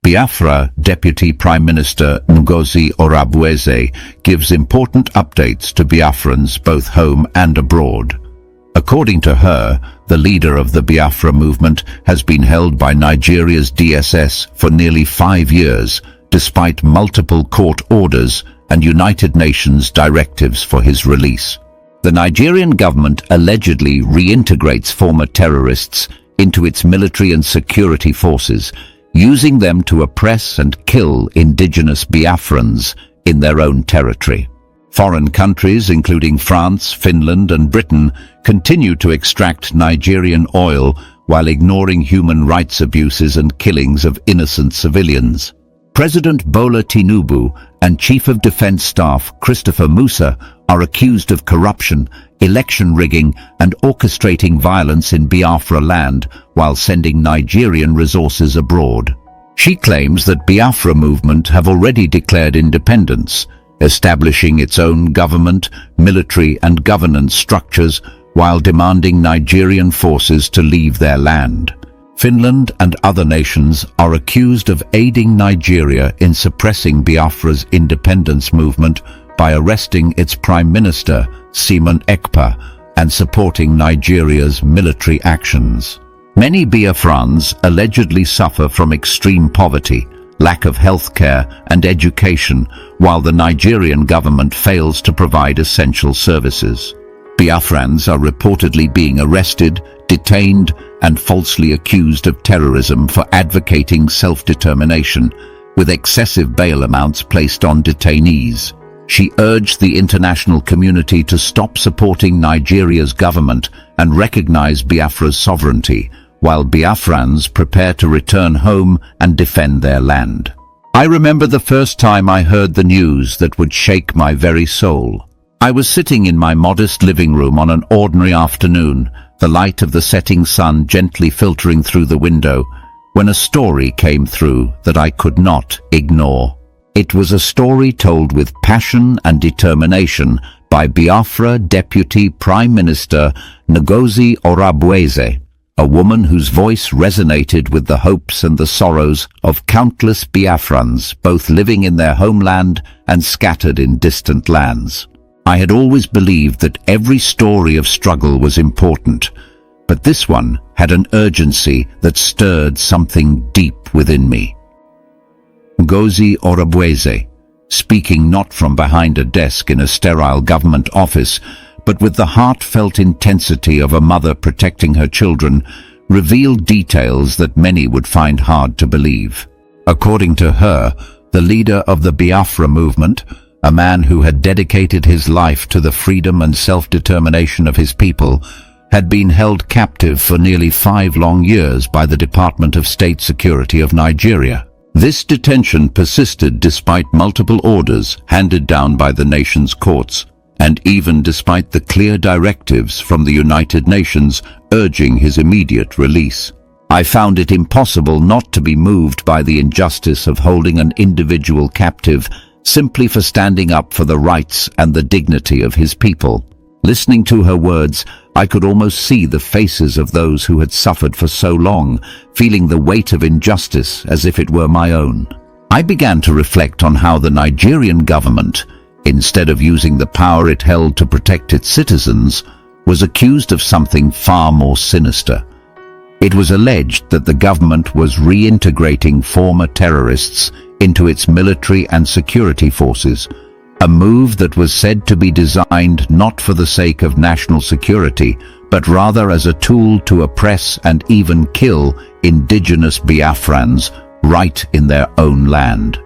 Biafra Deputy Prime Minister Ngozi Orabueze gives important updates to Biafrans both home and abroad. According to her, the leader of the Biafra movement has been held by Nigeria's DSS for nearly 5 years, despite multiple court orders and United Nations directives for his release. The Nigerian government allegedly reintegrates former terrorists into its military and security forces, using them to oppress and kill indigenous Biafrans in their own territory. Foreign countries, including France, Finland and Britain, continue to extract Nigerian oil while ignoring human rights abuses and killings of innocent civilians. President Bola Tinubu and Chief of Defense Staff Christopher Musa are accused of corruption, election rigging and orchestrating violence in Biafra land while sending Nigerian resources abroad. She claims that Biafra movement have already declared independence, establishing its own government, military and governance structures while demanding Nigerian forces to leave their land. Finland and other nations are accused of aiding Nigeria in suppressing Biafra's independence movement by arresting its Prime Minister, Simon Ekpa, and supporting Nigeria's military actions. Many Biafrans allegedly suffer from extreme poverty, lack of health care and education, while the Nigerian government fails to provide essential services. Biafrans are reportedly being arrested, detained, and falsely accused of terrorism for advocating self-determination, with excessive bail amounts placed on detainees. She urged the international community to stop supporting Nigeria's government and recognize Biafra's sovereignty, while Biafrans prepare to return home and defend their land. I remember the first time I heard the news that would shake my very soul. I was sitting in my modest living room on an ordinary afternoon, the light of the setting sun gently filtering through the window, when a story came through that I could not ignore. It was a story told with passion and determination by Biafra Deputy Prime Minister Ngozi Orabueze, a woman whose voice resonated with the hopes and the sorrows of countless Biafrans, both living in their homeland and scattered in distant lands. I had always believed that every story of struggle was important, but this one had an urgency that stirred something deep within me. Ngozi Orabueze, speaking not from behind a desk in a sterile government office, but with the heartfelt intensity of a mother protecting her children, revealed details that many would find hard to believe. According to her, the leader of the Biafra movement, a man who had dedicated his life to the freedom and self-determination of his people, had been held captive for nearly 5 long years by the Department of State Security of Nigeria. This detention persisted despite multiple orders handed down by the nation's courts, and even despite the clear directives from the United Nations urging his immediate release. I found it impossible not to be moved by the injustice of holding an individual captive simply for standing up for the rights and the dignity of his people. Listening to her words, I could almost see the faces of those who had suffered for so long, feeling the weight of injustice as if it were my own. I began to reflect on how the Nigerian government, instead of using the power it held to protect its citizens, was accused of something far more sinister. It was alleged that the government was reintegrating former terrorists into its military and security forces, a move that was said to be designed not for the sake of national security, but rather as a tool to oppress and even kill indigenous Biafrans right in their own land.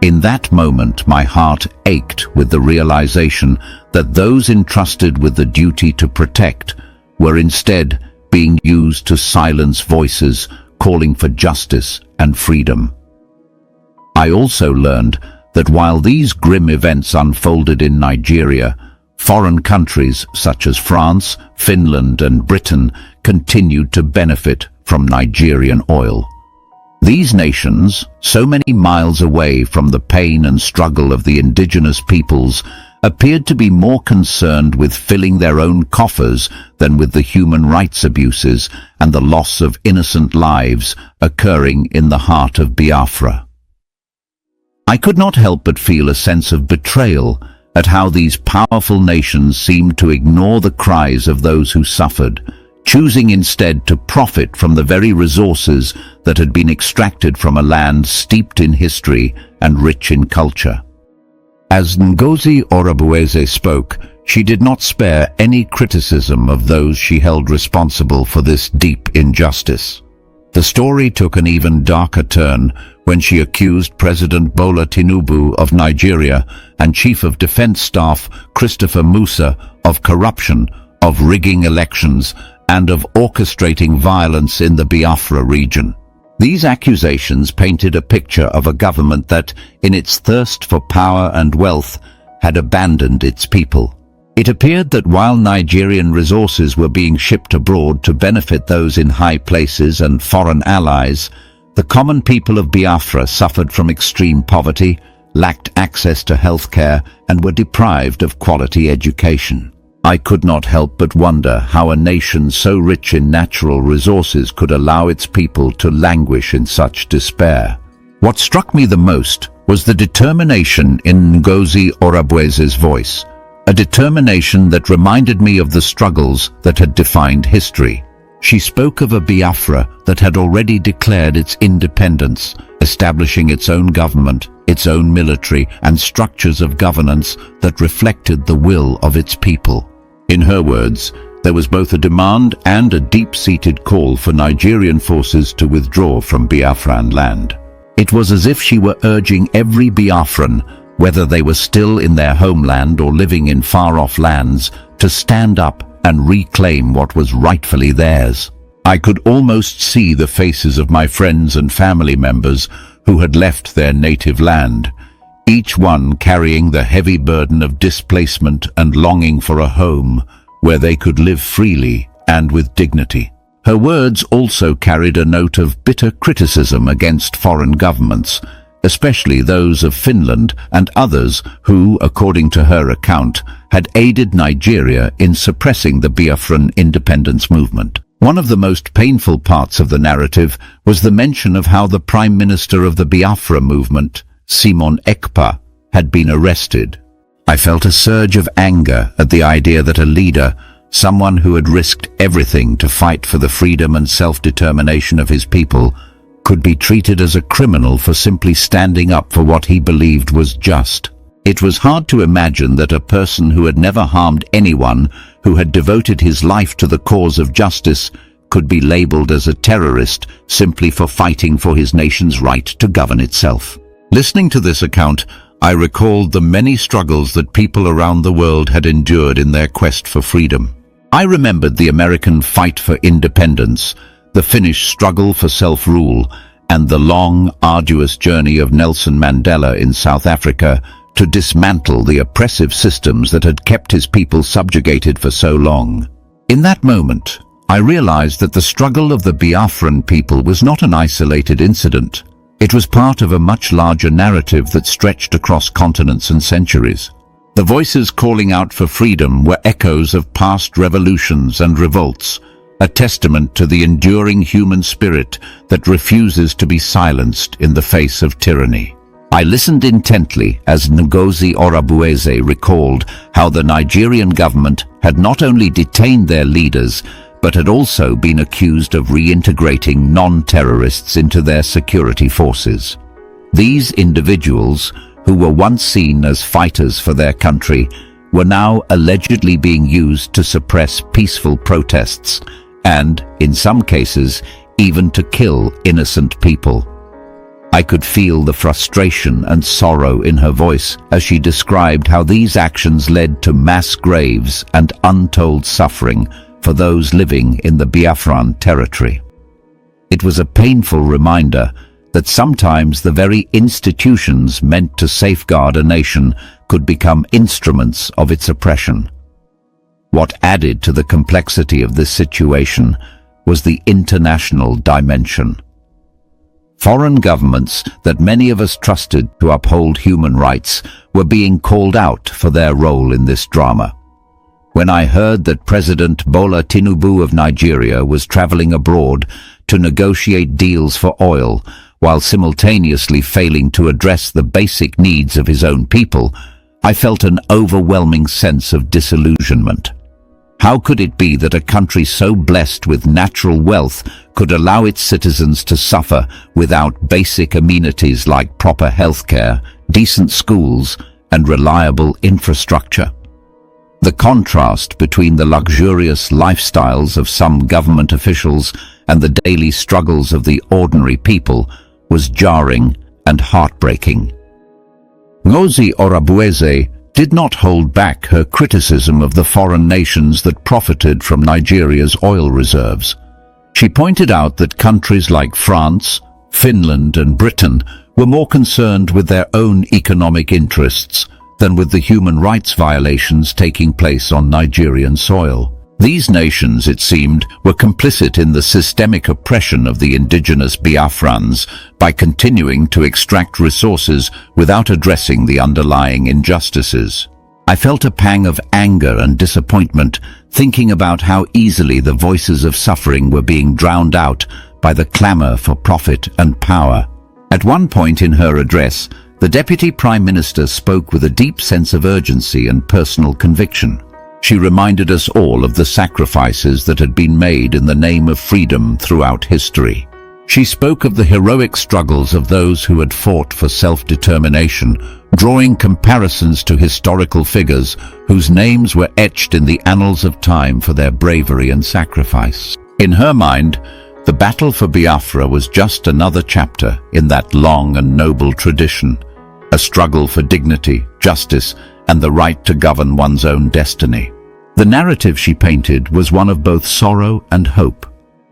In that moment, my heart ached with the realization that those entrusted with the duty to protect were instead being used to silence voices calling for justice and freedom. I also learned that while these grim events unfolded in Nigeria, foreign countries such as France, Finland and Britain continued to benefit from Nigerian oil. These nations, so many miles away from the pain and struggle of the indigenous peoples, appeared to be more concerned with filling their own coffers than with the human rights abuses and the loss of innocent lives occurring in the heart of Biafra. I could not help but feel a sense of betrayal at how these powerful nations seemed to ignore the cries of those who suffered, choosing instead to profit from the very resources that had been extracted from a land steeped in history and rich in culture. As Ngozi Orabueze spoke, she did not spare any criticism of those she held responsible for this deep injustice. The story took an even darker turn when she accused President Bola Tinubu of Nigeria and Chief of Defense Staff Christopher Musa of corruption, of rigging elections, and of orchestrating violence in the Biafra region. These accusations painted a picture of a government that, in its thirst for power and wealth, had abandoned its people. It appeared that while Nigerian resources were being shipped abroad to benefit those in high places and foreign allies, the common people of Biafra suffered from extreme poverty, lacked access to healthcare, and were deprived of quality education. I could not help but wonder how a nation so rich in natural resources could allow its people to languish in such despair. What struck me the most was the determination in Ngozi Orabueze's voice, a determination that reminded me of the struggles that had defined history. She spoke of a Biafra that had already declared its independence, establishing its own government, its own military, and structures of governance that reflected the will of its people. In her words, there was both a demand and a deep-seated call for Nigerian forces to withdraw from Biafran land. It was as if she were urging every Biafran, whether they were still in their homeland or living in far-off lands, to stand up and reclaim what was rightfully theirs. I could almost see the faces of my friends and family members who had left their native land, each one carrying the heavy burden of displacement and longing for a home where they could live freely and with dignity. Her words also carried a note of bitter criticism against foreign governments, especially those of Finland and others who, according to her account, had aided Nigeria in suppressing the Biafran independence movement. One of the most painful parts of the narrative was the mention of how the Prime Minister of the Biafra movement, Simon Ekpa, had been arrested. I felt a surge of anger at the idea that a leader, someone who had risked everything to fight for the freedom and self-determination of his people, could be treated as a criminal for simply standing up for what he believed was just. It was hard to imagine that a person who had never harmed anyone, who had devoted his life to the cause of justice, could be labeled as a terrorist simply for fighting for his nation's right to govern itself. Listening to this account, I recalled the many struggles that people around the world had endured in their quest for freedom. I remembered the American fight for independence, the Finnish struggle for self-rule, and the long, arduous journey of Nelson Mandela in South Africa to dismantle the oppressive systems that had kept his people subjugated for so long. In that moment, I realized that the struggle of the Biafran people was not an isolated incident. It was part of a much larger narrative that stretched across continents and centuries. The voices calling out for freedom were echoes of past revolutions and revolts, a testament to the enduring human spirit that refuses to be silenced in the face of tyranny. I listened intently as Ngozi Orabueze recalled how the Nigerian government had not only detained their leaders, but had also been accused of reintegrating non-terrorists into their security forces. These individuals, who were once seen as fighters for their country, were now allegedly being used to suppress peaceful protests and, in some cases, even to kill innocent people. I could feel the frustration and sorrow in her voice as she described how these actions led to mass graves and untold suffering for those living in the Biafran territory. It was a painful reminder that sometimes the very institutions meant to safeguard a nation could become instruments of its oppression. What added to the complexity of this situation was the international dimension. Foreign governments that many of us trusted to uphold human rights were being called out for their role in this drama. When I heard that President Bola Tinubu of Nigeria was traveling abroad to negotiate deals for oil while simultaneously failing to address the basic needs of his own people, I felt an overwhelming sense of disillusionment. How could it be that a country so blessed with natural wealth could allow its citizens to suffer without basic amenities like proper healthcare, decent schools, and reliable infrastructure? The contrast between the luxurious lifestyles of some government officials and the daily struggles of the ordinary people was jarring and heartbreaking. Ngozi Orabueze did not hold back her criticism of the foreign nations that profited from Nigeria's oil reserves. She pointed out that countries like France, Finland, and Britain were more concerned with their own economic interests than with the human rights violations taking place on Nigerian soil. These nations, it seemed, were complicit in the systemic oppression of the indigenous Biafrans by continuing to extract resources without addressing the underlying injustices. I felt a pang of anger and disappointment thinking about how easily the voices of suffering were being drowned out by the clamor for profit and power. At one point in her address, the Deputy Prime Minister spoke with a deep sense of urgency and personal conviction. She reminded us all of the sacrifices that had been made in the name of freedom throughout history. She spoke of the heroic struggles of those who had fought for self-determination, drawing comparisons to historical figures whose names were etched in the annals of time for their bravery and sacrifice. In her mind, the battle for Biafra was just another chapter in that long and noble tradition, a struggle for dignity, justice, and the right to govern one's own destiny. The narrative she painted was one of both sorrow and hope.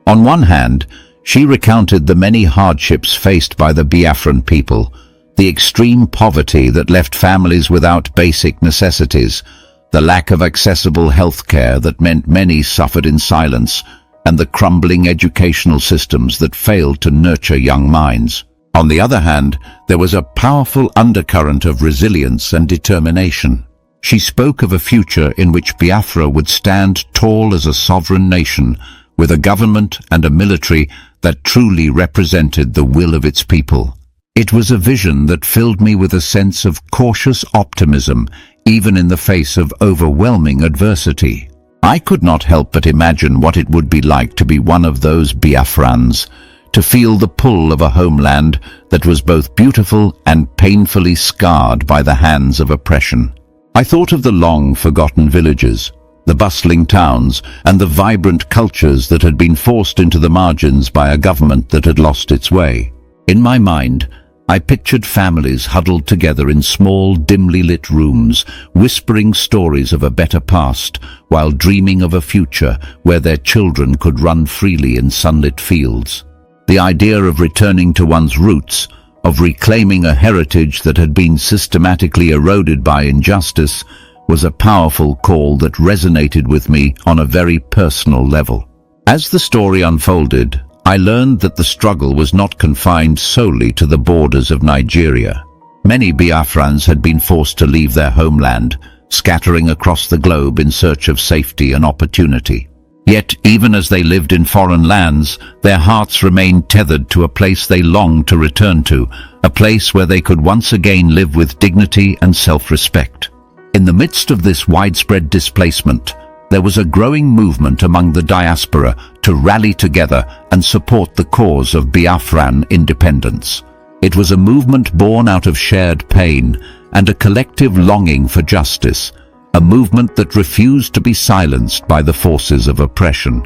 On one hand, she recounted the many hardships faced by the Biafran people, the extreme poverty that left families without basic necessities, the lack of accessible health care that meant many suffered in silence, and the crumbling educational systems that failed to nurture young minds. On the other hand, there was a powerful undercurrent of resilience and determination. She spoke of a future in which Biafra would stand tall as a sovereign nation, with a government and a military that truly represented the will of its people. It was a vision that filled me with a sense of cautious optimism, even in the face of overwhelming adversity. I could not help but imagine what it would be like to be one of those Biafrans, to feel the pull of a homeland that was both beautiful and painfully scarred by the hands of oppression. I thought of the long-forgotten villages, the bustling towns, and the vibrant cultures that had been forced into the margins by a government that had lost its way. In my mind, I pictured families huddled together in small, dimly lit rooms, whispering stories of a better past, while dreaming of a future where their children could run freely in sunlit fields. The idea of returning to one's roots, of reclaiming a heritage that had been systematically eroded by injustice, was a powerful call that resonated with me on a very personal level. As the story unfolded, I learned that the struggle was not confined solely to the borders of Nigeria. Many Biafrans had been forced to leave their homeland, scattering across the globe in search of safety and opportunity. Yet, even as they lived in foreign lands, their hearts remained tethered to a place they longed to return to, a place where they could once again live with dignity and self-respect. In the midst of this widespread displacement, there was a growing movement among the diaspora to rally together and support the cause of Biafran independence. It was a movement born out of shared pain and a collective longing for justice, a movement that refused to be silenced by the forces of oppression.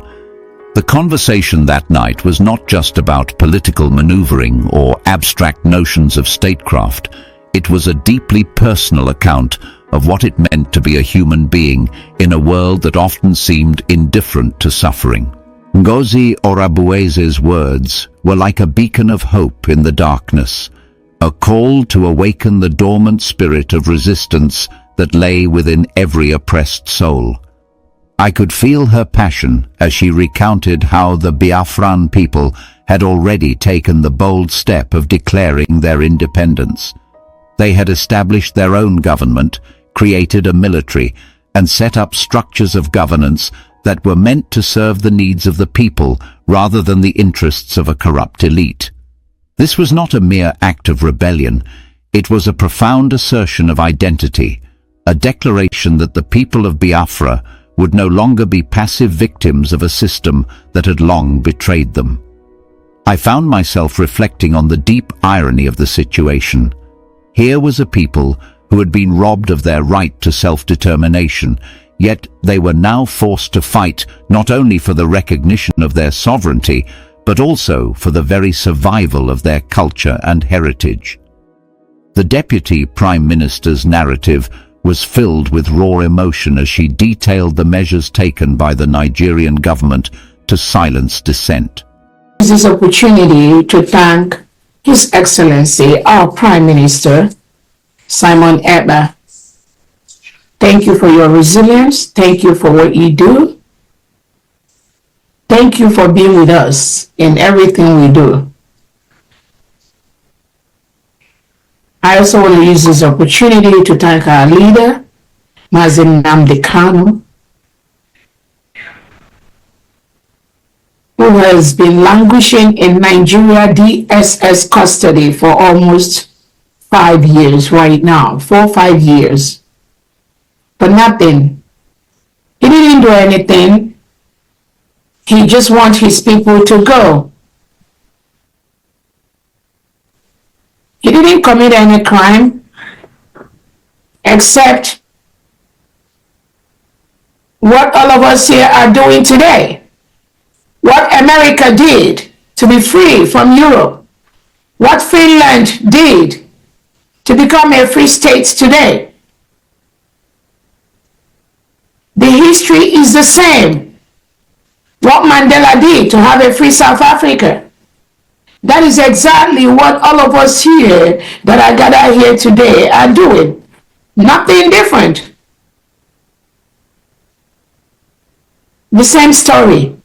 The conversation that night was not just about political maneuvering or abstract notions of statecraft. It was a deeply personal account of what it meant to be a human being in a world that often seemed indifferent to suffering. Ngozi Orabueze's words were like a beacon of hope in the darkness, a call to awaken the dormant spirit of resistance that lay within every oppressed soul. I could feel her passion as she recounted how the Biafran people had already taken the bold step of declaring their independence. They had established their own government, created a military, and set up structures of governance that were meant to serve the needs of the people rather than the interests of a corrupt elite. This was not a mere act of rebellion. It was a profound assertion of identity, a declaration that the people of Biafra would no longer be passive victims of a system that had long betrayed them. I found myself reflecting on the deep irony of the situation. Here was a people who had been robbed of their right to self-determination, yet they were now forced to fight not only for the recognition of their sovereignty, but also for the very survival of their culture and heritage. The Deputy Prime Minister's narrative was filled with raw emotion as she detailed the measures taken by the Nigerian government to silence dissent. This opportunity to thank His Excellency, our Prime Minister, Simon Ekpa. Thank you for your resilience. Thank you for what you do. Thank you for being with us in everything we do. I also want to use this opportunity to thank our leader, Mazen Nnamdi Kanu, who has been languishing in Nigeria DSS custody for almost 5 years right now, 4 or 5 years. But nothing. He didn't do anything. He just wants his people to go. He didn't commit any crime except what all of us here are doing today. What America did to be free from Europe. What Finland did to become a free state today. The history is the same. What Mandela did to have a free South Africa. That is exactly what all of us here that are gathered here today are doing. Nothing different. The same story.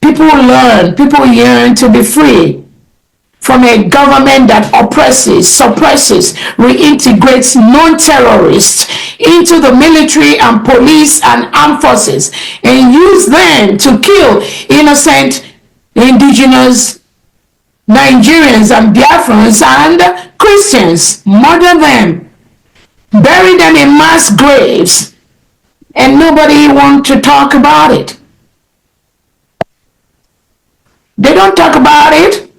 People learn, people yearn to be free from a government that oppresses, suppresses, reintegrates non-terrorists into the military and police and armed forces and use them to kill innocent indigenous Nigerians and Biafrans and Christians, murder them, bury them in mass graves, and nobody wants to talk about it. They don't talk about it.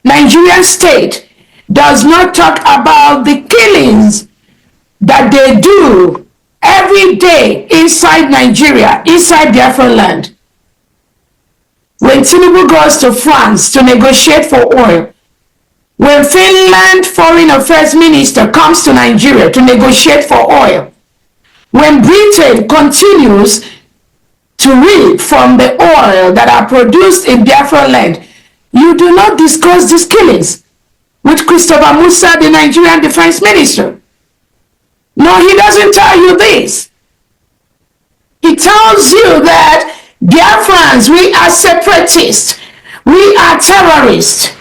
Nigerian state does not talk about the killings that they do every day inside Nigeria, inside Biafra land. When Tinubu goes to France to negotiate for oil, when Finland Foreign Affairs Minister comes to Nigeria to negotiate for oil, when Britain continues to reap from the oil that are produced in Biafra land, you do not discuss these killings with Christopher Musa, the Nigerian Defense Minister. No, he doesn't tell you this. He tells you that Biafrans, we are separatists, we are terrorists,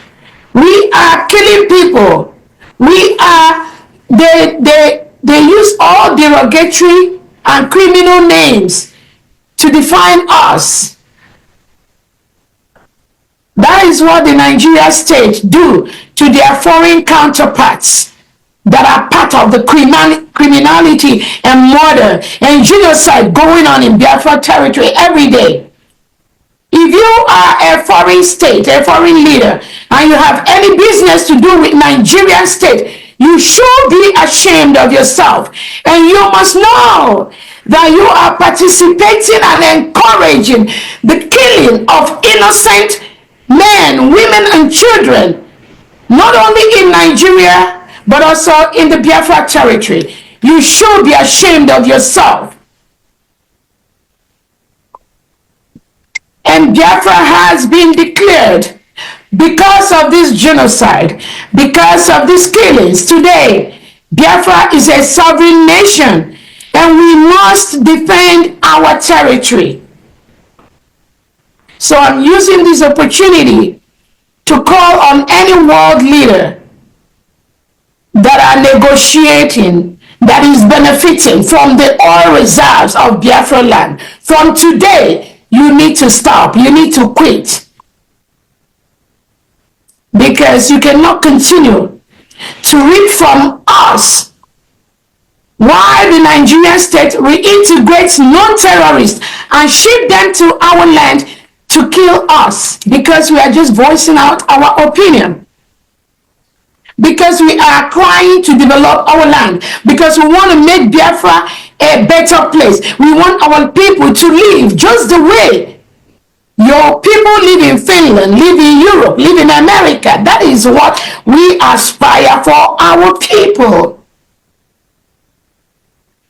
we are killing people, we are, they use all derogatory and criminal names to define us. That is what the Nigeria state do to their foreign counterparts that are part of the criminality and murder and genocide going on in Biafra territory every day. If you are a foreign state, a foreign leader, and you have any business to do with Nigerian state, you should be ashamed of yourself. And you must know that you are participating and encouraging the killing of innocent men, women, and children, not only in Nigeria, but also in the Biafra territory. You should be ashamed of yourself. And Biafra has been declared because of this genocide, because of these killings. Today, Biafra is a sovereign nation, and we must defend our territory. So I'm using this opportunity to call on any world leader that are negotiating, that is benefiting from the oil reserves of Biafra land. From today, you need to stop. You need to quit. Because you cannot continue to reap from us while the Nigerian state reintegrates non-terrorists and ship them to our land to kill us because we are just voicing out our opinion. Because we are trying to develop our land, because we want to make Biafra a better place. We want our people to live just the way your people live in Finland, live in Europe, live in America. That is what we aspire for our people.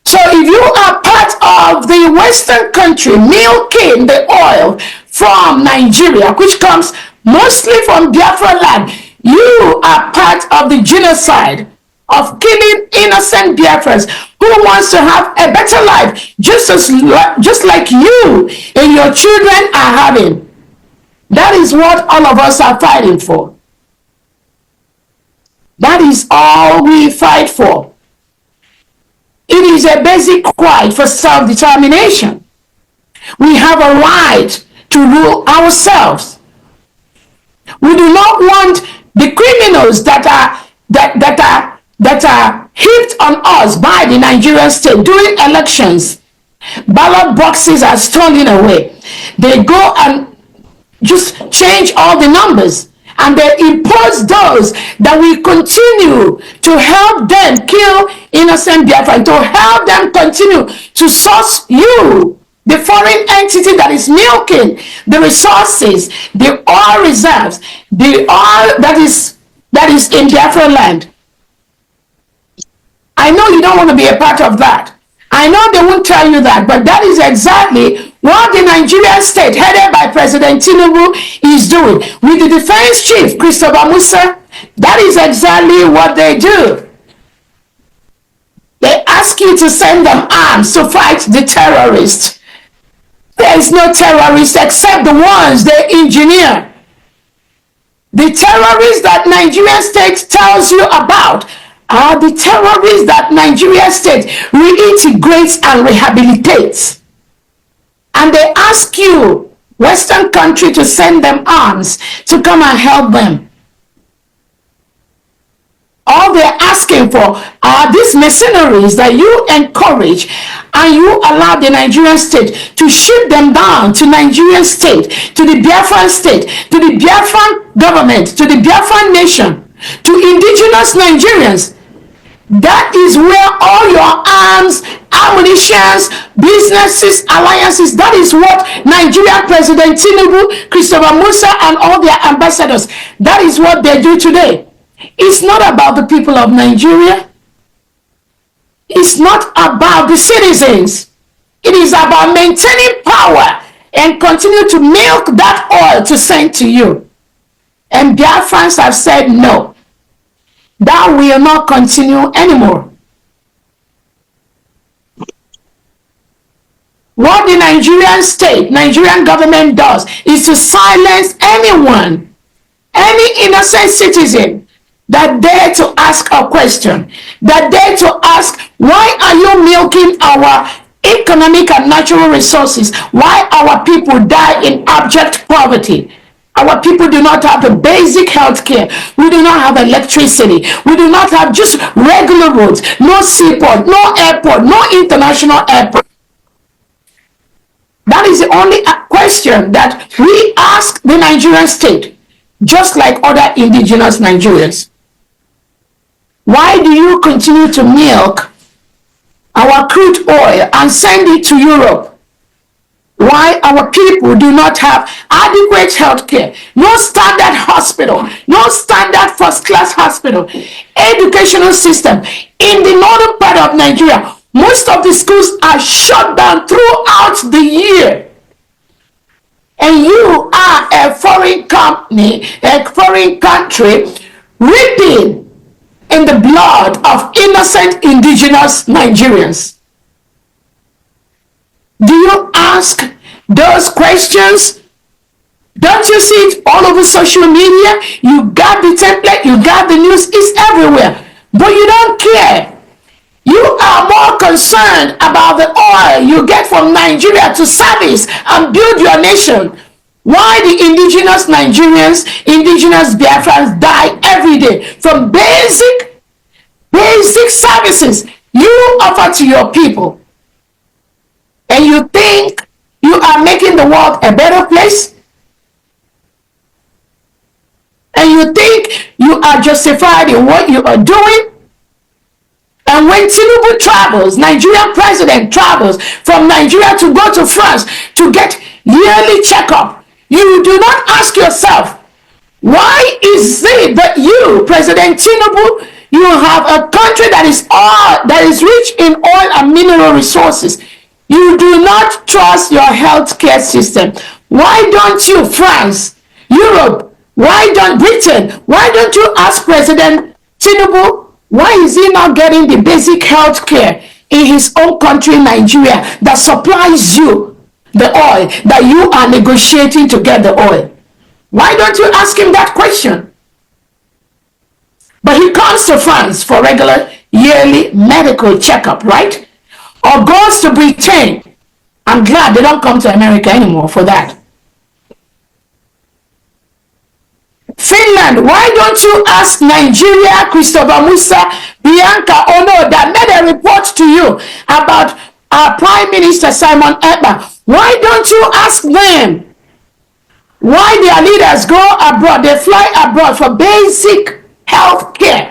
So if you are part of the Western country milking the oil from Nigeria, which comes mostly from Biafra land, you are part of the genocide of killing innocent Biafrans who wants to have a better life, just like you and your children are having. That is what all of us are fighting for. That is all we fight for. It is a basic right for self-determination. We have a right to rule ourselves. We do not want the criminals that are heaped on us by the Nigerian state during elections. Ballot boxes are stolen away. They go and just change all the numbers, and they impose those that will continue to help them kill innocent Biafra, to help them continue to source you, the foreign entity that is milking the resources, the oil reserves, the oil that is in Biafra land. I know you don't want to be a part of that. I know they won't tell you that, but that is exactly what the Nigerian state, headed by President Tinubu, is doing. With the defense chief, Christopher Musa, that is exactly what they do. They ask you to send them arms to fight the terrorists. There is no terrorist except the ones they engineer. The terrorists that Nigerian state tells you about are the terrorists that Nigerian state reintegrates and rehabilitates. And they ask you, Western country, to send them arms to come and help them. All they're asking for are these mercenaries that you encourage and you allow the Nigerian state to ship them down to Nigerian state, to the Biafran state, to the Biafran government, to the Biafran nation, to indigenous Nigerians. That is where all your arms, ammunitions, businesses, alliances, that is what Nigerian President Tinubu, Christopher Musa, and all their ambassadors, that is what they do today. It's not about the people of Nigeria. It's not about the citizens. It is about maintaining power and continue to milk that oil to send to you. And Biafrans have said no. That will not continue anymore. What the Nigerian state, Nigerian government does is to silence anyone, any innocent citizen that dare to ask a question, that dare to ask, why are you milking our economic and natural resources? Why our people die in abject poverty? Our people do not have the basic health care. We do not have electricity. We do not have just regular roads, no seaport, no airport, no international airport. That is the only question that we ask the Nigerian state, just like other indigenous Nigerians. Why do you continue to milk our crude oil and send it to Europe? Why our people do not have adequate health care, no standard hospital, no standard first-class hospital, educational system. In the northern part of Nigeria, most of the schools are shut down throughout the year. And you are a foreign company, a foreign country, reaping in the blood of innocent indigenous Nigerians. Do you ask those questions? Don't you see it all over social media? You got the template, you got the news, it's everywhere. But you don't care. You are more concerned about the oil you get from Nigeria to service and build your nation. Why the indigenous Nigerians, indigenous Biafrans die every day from basic services you offer to your people. And you think you are making the world a better place? And you think you are justified in what you are doing? And when Tinubu travels, Nigerian president travels from Nigeria to go to France to get yearly checkup, you do not ask yourself, why is it that you, President Tinubu, you have a country that is rich in oil and mineral resources? You do not trust your healthcare system. Why don't you, France, Europe, why don't Britain, why don't you ask President Tinubu, why is he not getting the basic health care in his own country, Nigeria, that supplies you the oil, that you are negotiating to get the oil? Why don't you ask him that question? But he comes to France for regular yearly medical checkup, right? Or goes to Britain. I'm glad they don't come to America anymore for that. Finland, why don't you ask Nigeria, Christopher Musa, Bianca Ono, that made a report to you about our Prime Minister Simon Ekpa? Why don't you ask them why their leaders go abroad, they fly abroad for basic health care?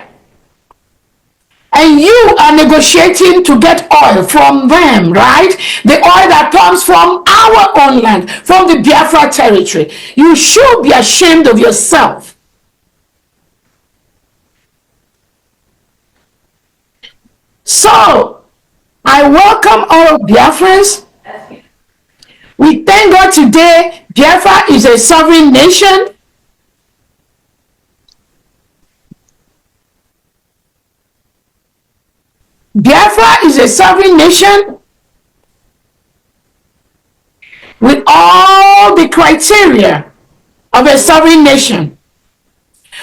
And you are negotiating to get oil from them, right? The oil that comes from our own land, from the Biafra territory. You should be ashamed of yourself. So, I welcome all Biafrans. We thank God today, Biafra is a sovereign nation. Biafra is a sovereign nation with all the criteria of a sovereign nation.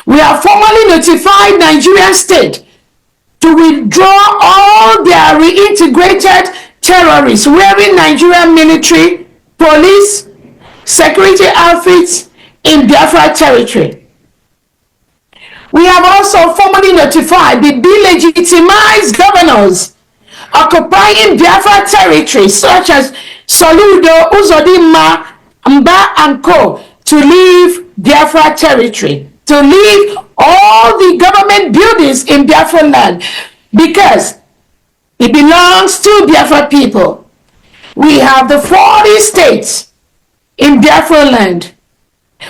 We have formally notified Nigerian state to withdraw all their reintegrated terrorists wearing Nigerian military, police, security outfits in Biafra territory. We have also formally notified the delegitimized governors occupying Biafra territory, such as Soludo, Uzodimma, Mba, and Co., to leave Biafra territory, to leave all the government buildings in Biafra land, because it belongs to Biafra people. We have the 40 states in Biafra land.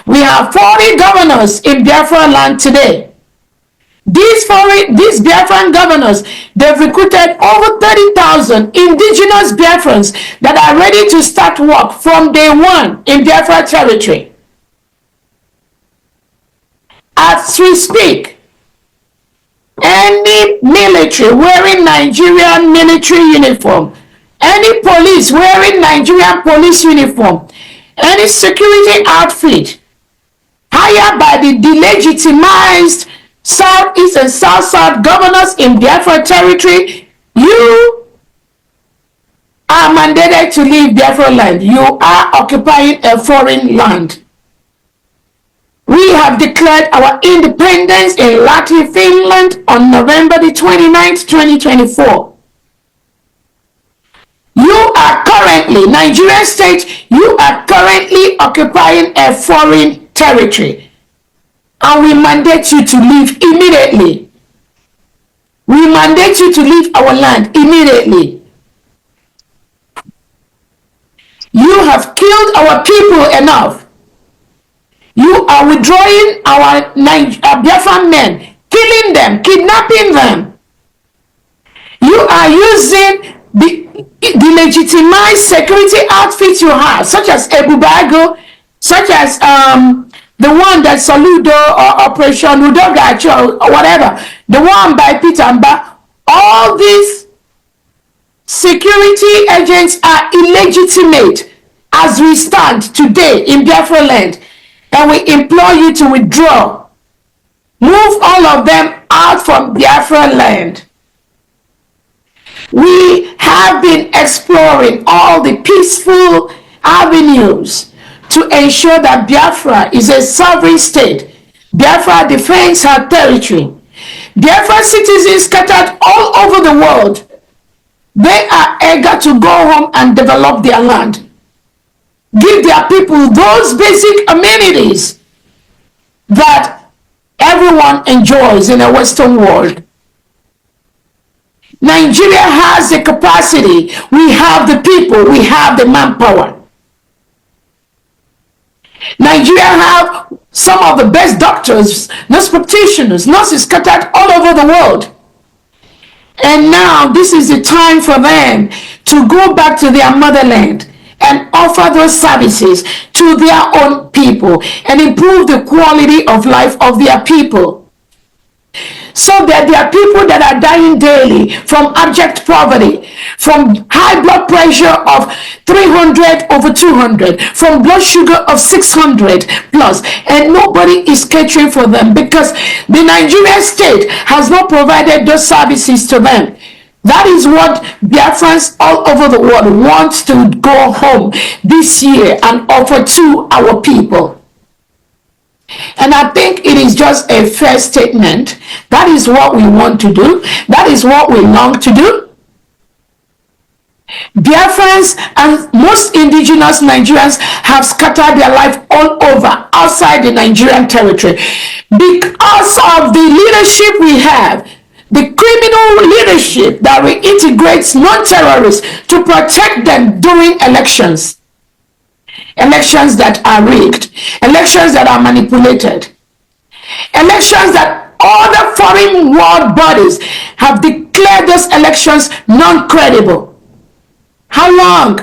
We have 40 governors in Biafra land today. These Biafran governors, they've recruited over 30,000 indigenous Biafrans that are ready to start work from day one in Biafra territory. As we speak, any military wearing Nigerian military uniform, any police wearing Nigerian police uniform, any security outfit hired by the delegitimized Southeast and South governors in Biafra territory, you are mandated to leave Biafra land. You are occupying a foreign land. We have declared our independence in Latvia, Finland on November the 29th, 2024. You are currently, Nigerian state, you are currently occupying a foreign territory. And we mandate you to leave immediately. We mandate you to leave our land immediately. You have killed our people enough. You are withdrawing our Biafran men, killing them, kidnapping them. You are using the legitimized security outfits you have, such as Ebubago, such as the one that Soludo or Operation Udogacho or whatever, the one by Peter Mba. All these security agents are illegitimate as we stand today in Biafra land. and we implore you to withdraw. Move all of them out from Biafra land. We have been exploring all the peaceful avenues to ensure that Biafra is a sovereign state. Biafra defends her territory. Biafra citizens scattered all over the world, they are eager to go home and develop their land. Give their people those basic amenities that everyone enjoys in a Western world. Nigeria has the capacity. We have the people. We have the manpower. Nigeria have some of the best doctors, nurse practitioners, nurses scattered all over the world. And now this is the time for them to go back to their motherland and offer those services to their own people and improve the quality of life of their people. So that there are people that are dying daily from abject poverty, from high blood pressure of 300 over 200, from blood sugar of 600 plus, and nobody is catering for them because the Nigerian state has not provided those services to them. That is what Biafrans all over the world want to go home this year and offer to our people. And I think it is just a fair statement. That is what we want to do. That is what we long to do. Biafrans and most indigenous Nigerians have scattered their life all over outside the Nigerian territory because of the leadership we have, the criminal leadership that reintegrates non-terrorists to protect them during elections. Elections that are rigged, elections that are manipulated, elections that other foreign world bodies have declared those elections non-credible. How long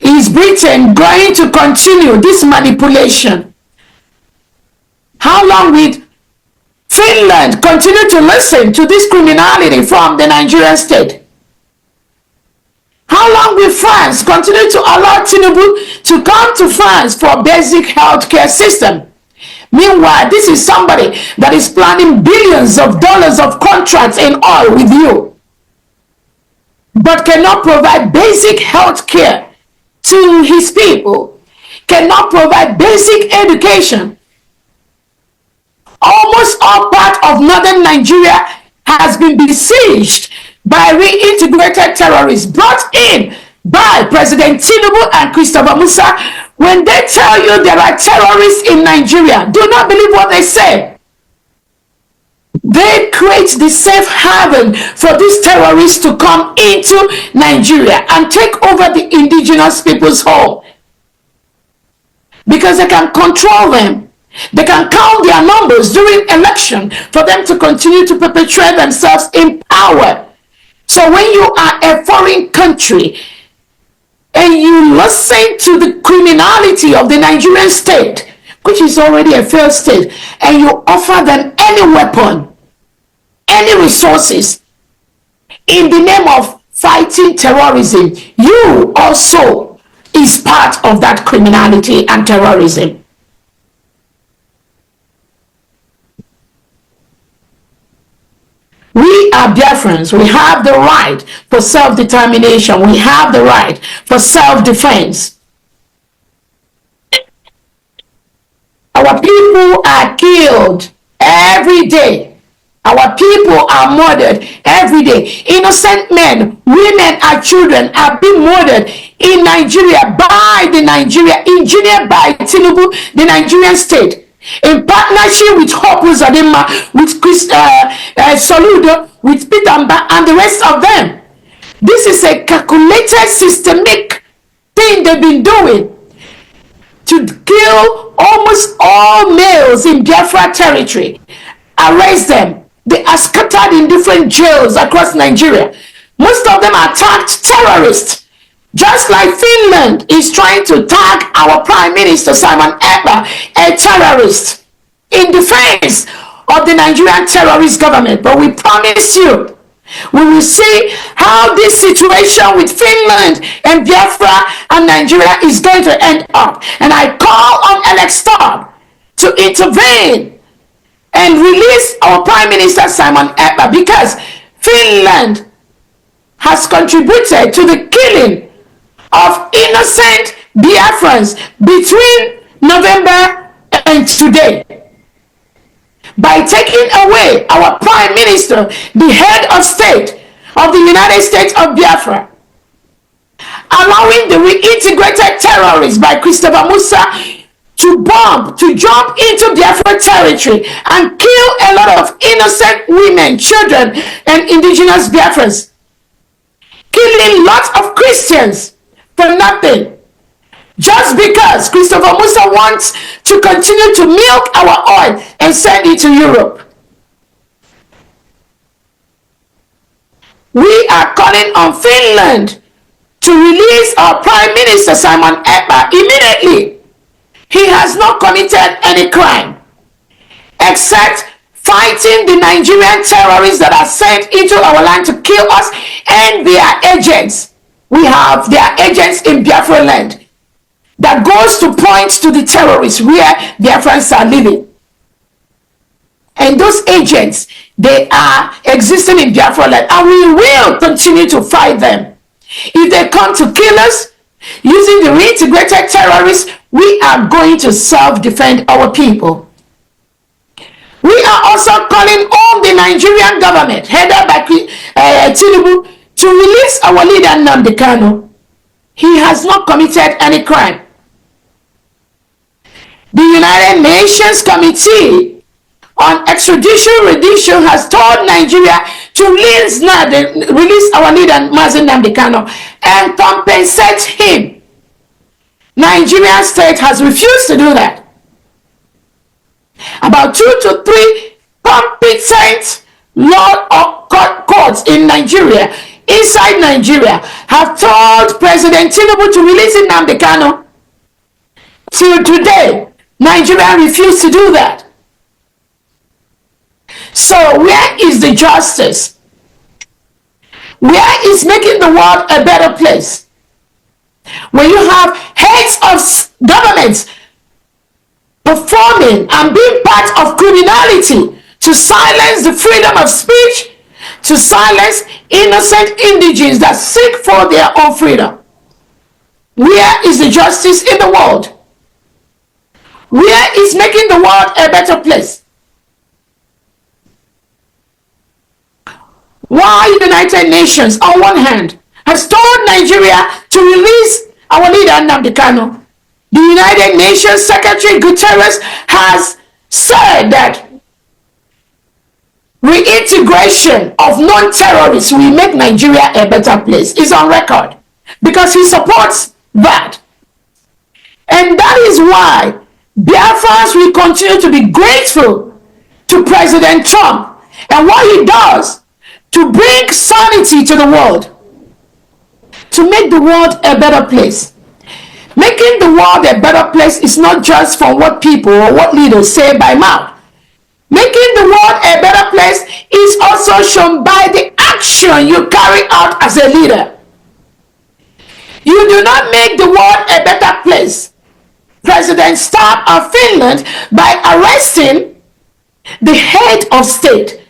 is Britain going to continue this manipulation? How long will Finland continue to listen to this criminality from the Nigerian state? How long will France continue to allow Tinubu to come to France for basic healthcare system? Meanwhile, this is somebody that is planning billions of dollars of contracts in oil with you, but cannot provide basic healthcare to his people, cannot provide basic education. Almost all part of northern Nigeria has been besieged by reintegrated terrorists brought in by President Tinubu and Christopher Musa. When they tell you there are terrorists in Nigeria, do not believe what they say. They create the safe haven for these terrorists to come into Nigeria and take over the indigenous people's home because they can control them. They can count their numbers during election for them to continue to perpetuate themselves in power. So when you are a foreign country and you listen to the criminality of the Nigerian state, which is already a failed state, and you offer them any weapon, any resources in the name of fighting terrorism, you also is part of that criminality and terrorism. We are Biafrans. We have the right for self-determination. We have the right for self-defense. Our people are killed every day. Our people are murdered every day. Innocent men, women, and children are being murdered in Nigeria by the Nigeria, engineered by Tinubu, the Nigerian state, in partnership with Hope Uzodinma, with Chris Soludo, with Peter Mba, and the rest of them. This is a calculated, systemic thing they've been doing to kill almost all males in Biafra territory, arrest them. They are scattered in different jails across Nigeria. Most of them are tagged terrorists. Just like Finland is trying to tag our Prime Minister Simon Ekpa a terrorist in defense of the Nigerian terrorist government. But we promise you We will see how this situation with Finland and Biafra and Nigeria is going to end up. And I call on Alex Todd to intervene and release our Prime Minister Simon Ekpa, because Finland has contributed to the killing of innocent Biafrans between November and today by taking away our Prime Minister, the head of state of the United States of Biafra, allowing the reintegrated terrorists by Christopher Musa to jump into Biafra territory and kill a lot of innocent women, children, and indigenous Biafrans, killing lots of Christians for nothing, just because Christopher Musa wants to continue to milk our oil and send it to Europe. We are calling on Finland to release our Prime Minister Simon Ekpa immediately. He has not committed any crime except fighting the Nigerian terrorists that are sent into our land to kill us and their agents. We have their agents in Biafra land that goes to point to the terrorists where Biafrans are living. And those agents, they are existing in Biafra land, and we will continue to fight them. If they come to kill us using the reintegrated terrorists, we are going to self-defend our people. We are also calling on the Nigerian government, headed by Tinubu, to release our leader Nnamdi Kanu. He has not committed any crime. The United Nations Committee on Extradition Redemption has told Nigeria to release our leader Nnamdi Kanu and compensate him. Nigerian state has refused to do that. About 2 to 3 competent law courts in Nigeria, inside Nigeria, have told President Tinubu to release Nnamdi Kanu. Till today, Nigeria refused to do that. So where is the justice? Where is making the world a better place? When you have heads of governments performing and being part of criminality to silence the freedom of speech, to silence innocent indigenes that seek for their own freedom. Where is the justice in the world? Where is making the world a better place? Why the United Nations, on one hand, has told Nigeria to release our leader Nnamdi Kanu, the United Nations Secretary Guterres has said that reintegration of non-terrorists will make Nigeria a better place. It's on record because he supports that. And that is why Biafrans will continue to be grateful to President Trump and what he does to bring sanity to the world, to make the world a better place. Making the world a better place is not just from what people or what leaders say by mouth. Making the world a better place is also shown by the action you carry out as a leader. You do not make the world a better place, President Stubb of Finland, by arresting the head of state,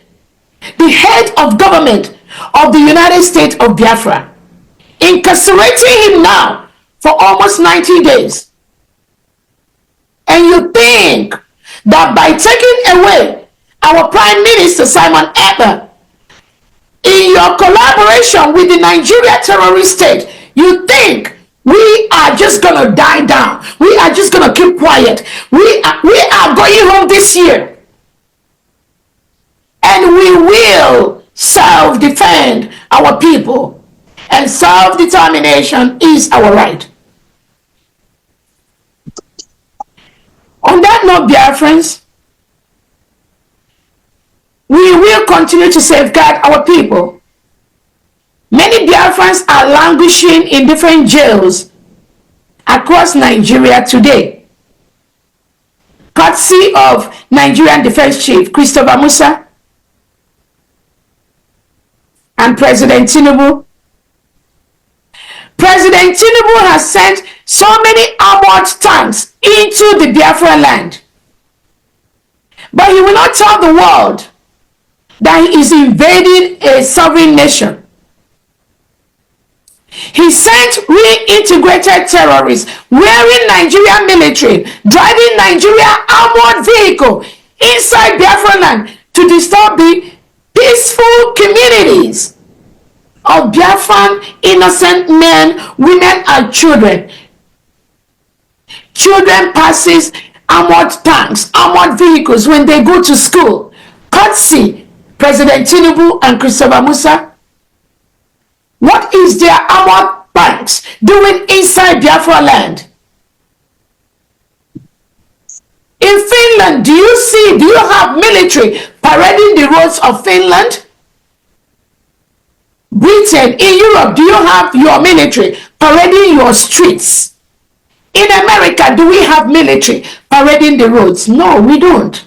the head of government of the United States of Biafra, incarcerating him now for almost 90 days. And you think that by taking away our Prime Minister Simon Ekpa, in your collaboration with the Nigeria terrorist state, you think we are just gonna die down, we are just gonna keep quiet, we are going home this year, and we will self-defend our people, and self-determination is our right. On that note, Biafrans, we will continue to safeguard our people. Many Biafrans are languishing in different jails across Nigeria today, courtesy of Nigerian Defense Chief Christopher Musa. and President Tinubu. President Tinubu has sent so many armored tanks into the Biafra land. But he will not tell the world that he is invading a sovereign nation. He sent reintegrated terrorists wearing Nigerian military, driving Nigeria armored vehicle inside Biafra land to disturb the peaceful communities of Biafran innocent men, women, and children. Children passes armored tanks, armored vehicles when they go to school. Courtesy President Tinubu and Christopher Musa. What is their armored tanks doing inside Biafra land? In Finland, do you have military parading the roads of Finland? Britain, in Europe, do you have your military parading your streets? In America, do we have military parading the roads? No, we don't.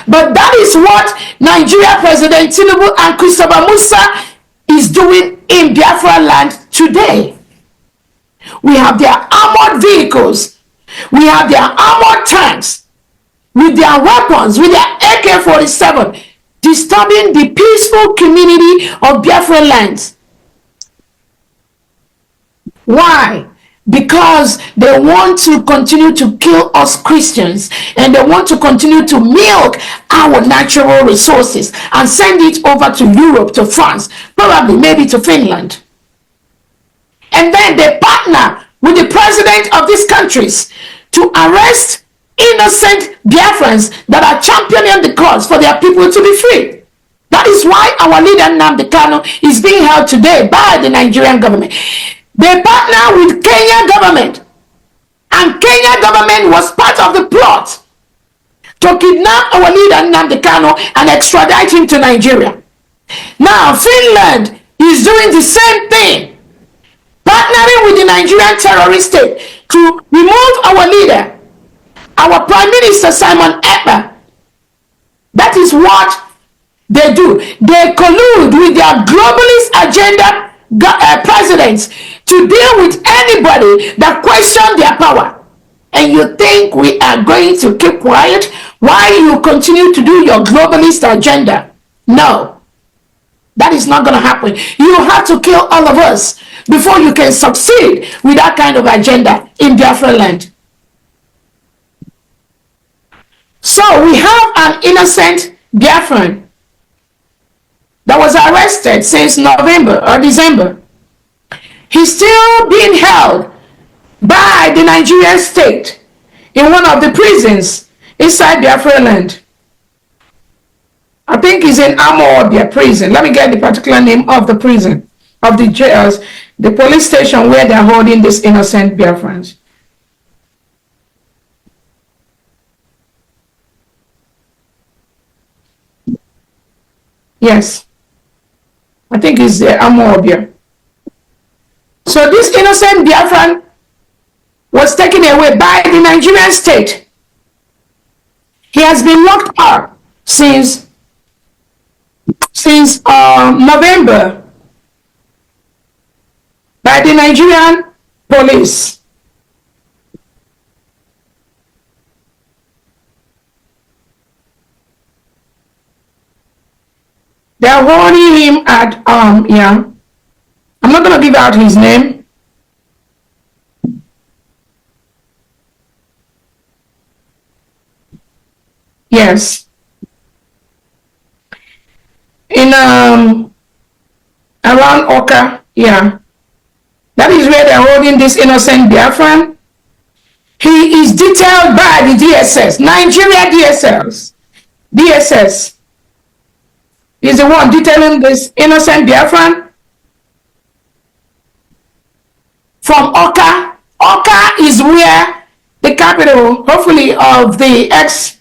But that is what Nigeria President Tinubu and Christopher Musa is doing in Biafra land today. We have their armored vehicles. We have their armored tanks with their weapons, with their AK-47, disturbing the peaceful community of Biafra lands. Why? Because they want to continue to kill us Christians, and they want to continue to milk our natural resources and send it over to Europe, to France, probably maybe to Finland. And then they partner with the president of these countries to arrest innocent Biafrans that are championing the cause for their people to be free. That is why our leader Nnamdi Kanu is being held today by the Nigerian government. They partner with Kenya government, and Kenya government was part of the plot to kidnap our leader Nnamdi Kanu and extradite him to Nigeria. Now Finland is doing the same thing, partnering with the Nigerian terrorist state to remove our leader, our Prime Minister Simon Ekpa. That is what they do. They collude with their globalist agenda presidents to deal with anybody that question their power. And you think we are going to keep quiet while you continue to do your globalist agenda? No, that is not going to happen. You have to kill all of us before you can succeed with that kind of agenda in Biafra land. So we have an innocent Biafran that was arrested since November or December. He's still being held by the Nigerian state in one of the prisons inside Biafra land. I think he's in Amawabia prison. Let me get the particular name of the prison, of the jails, the police station where they're holding these innocent Biafrans. Yes, I think it's the Amawabia. So this innocent Biafran was taken away by the Nigerian state. He has been locked up since November by the Nigerian police. They are holding him at yeah. I'm not going to give out his name. Yes. In around Oka, yeah. That is where they're holding this innocent Biafran. He is detailed by the DSS, Nigeria DSS is the one detailing this innocent Biafran from Oka. Oka is where the capital, hopefully, of the ex-Biafran